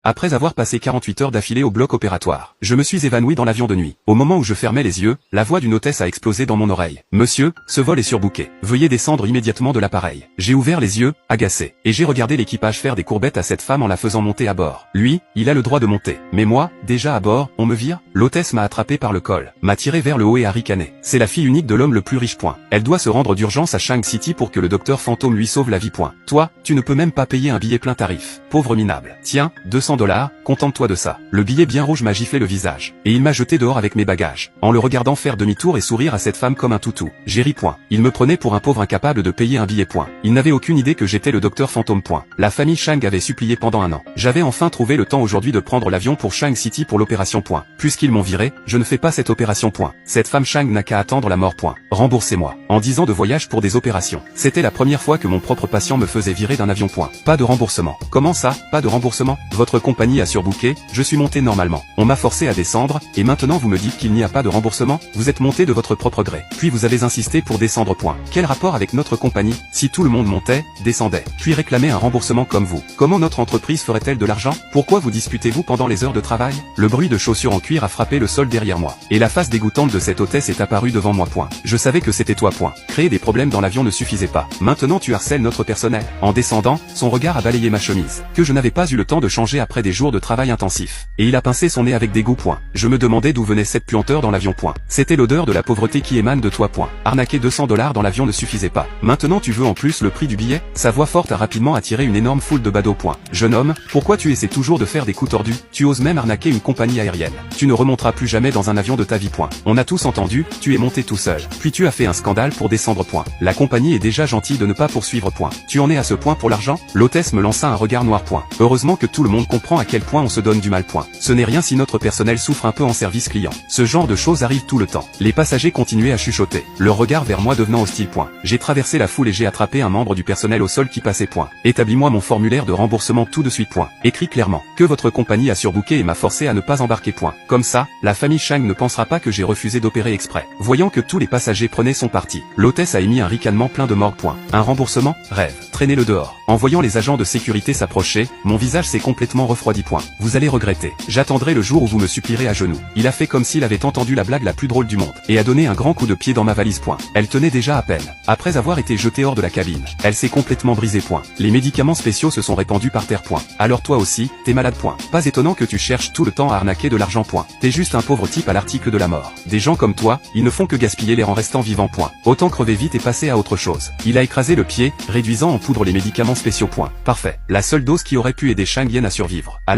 Après avoir passé 48 heures d'affilée au bloc opératoire, je me suis évanoui dans l'avion de nuit. Au moment où je fermais les yeux, la voix d'une hôtesse a explosé dans mon oreille. Monsieur, ce vol est surbooké. Veuillez descendre immédiatement de l'appareil. J'ai ouvert les yeux, agacé, et j'ai regardé l'équipage faire des courbettes à cette femme en la faisant monter à bord. Lui, il a le droit de monter. Mais moi, déjà à bord, on me vire? L'hôtesse m'a attrapé par le col, m'a tiré vers le haut et a ricané. C'est la fille unique de l'homme le plus riche. Elle doit se rendre d'urgence à Shang City pour que le docteur fantôme lui sauve la vie. Toi, tu ne peux même pas payer un billet plein tarif. Pauvre minable. Tiens, $200, contente-toi de ça. Le billet bien rouge m'a giflé le visage. Et il m'a jeté dehors avec mes bagages. En le regardant faire demi-tour et sourire à cette femme comme un toutou. J'ai ri. Il me prenait pour un pauvre incapable de payer un billet. Il n'avait aucune idée que j'étais le docteur fantôme. La famille Shang avait supplié pendant un an. J'avais enfin trouvé le temps aujourd'hui de prendre l'avion pour Shang City pour l'opération. Puisqu'ils m'ont viré, je ne fais pas cette opération. Cette femme Shang n'a qu'à attendre la mort. Remboursez-moi. En 10 ans de voyage pour des opérations. C'était la première fois que mon propre patient me faisait virer d'un avion. Pas de remboursement. Comment ça, pas de remboursement? Votre compagnie a surbooké, je suis monté normalement. On m'a forcé à descendre, et maintenant vous me dites qu'il n'y a pas de remboursement? Vous êtes monté de votre propre gré. Puis vous avez insisté pour descendre. Quel rapport avec notre compagnie? Si tout le monde montait, descendait, puis réclamait un remboursement comme vous, comment notre entreprise ferait-elle de l'argent? Pourquoi vous disputez-vous pendant les heures de travail? Le bruit de chaussures en cuir a frappé le sol derrière moi, et la face dégoûtante de cette hôtesse est apparue devant moi. Je savais que c'était toi. Créer des problèmes dans l'avion ne suffisait pas. Maintenant tu harcèles notre personnel. En descendant, son regard a balayé ma chemise, que je n'avais pas eu le temps de changer après des jours de travail intensif. Et il a pincé son nez avec dégoût. Je me demandais d'où venait cette puanteur dans l'avion. C'était l'odeur de la pauvreté qui émane de toi. Arnaquer $200 dans l'avion ne suffisait pas. Maintenant tu veux en plus le prix du billet? Sa voix forte a rapidement attiré une énorme foule de badauds. Jeune homme, pourquoi tu essaies toujours de faire des coups tordus? Tu oses même arnaquer une compagnie aérienne. Tu ne remonteras plus jamais dans un avion de ta vie. On a tous entendu, tu es monté tout seul. Puis tu as fait un scandale pour descendre. La compagnie est déjà gentille de ne pas poursuivre. Tu en es à ce point pour l'argent? L'hôtesse me lança un regard noir. Heureusement que tout le monde comprend à quel point on se donne du mal. Ce n'est rien si notre personnel souffre un peu en service client. Ce genre de choses arrive tout le temps. Les passagers continuaient à chuchoter, leur regard vers moi devenant hostile. J'ai traversé la foule et j'ai attrapé un membre du personnel au sol qui passait. Établis-moi mon formulaire de remboursement tout de suite. Écris clairement que votre compagnie a surbooké et m'a forcé à ne pas embarquer. Comme ça, la famille Shang ne pensera pas que j'ai refusé d'opérer exprès. Voyant que tous les passagers prenaient son parti, l'hôtesse a émis un ricanement plein de morgue. Un remboursement? Rêve. Traînez-le dehors. En voyant les agents de sécurité s'approcher, mon visage s'est complètement refroidi. Vous allez regretter. J'attendrai le jour où vous me supplierez à genoux. Il a fait comme s'il avait entendu la blague la plus drôle du monde, et a donné un grand coup de pied dans ma valise. Elle tenait déjà à peine. Après avoir été jetée hors de la cabine, elle s'est complètement brisée. Les médicaments spéciaux se sont répandus par terre. Alors toi aussi, t'es malade. Pas étonnant que tu cherches tout le temps à arnaquer de l'argent. T'es juste un pauvre type à l'article de la mort. Des gens comme toi, ils ne font que gaspiller l'air en restant vivants. Autant crever vite et passer à autre chose. Il a écrasé le pied, réduisant en poudre les médicaments spéciaux. Parfait. La seule dose qui aurait pu aider Shang Yen à survivre.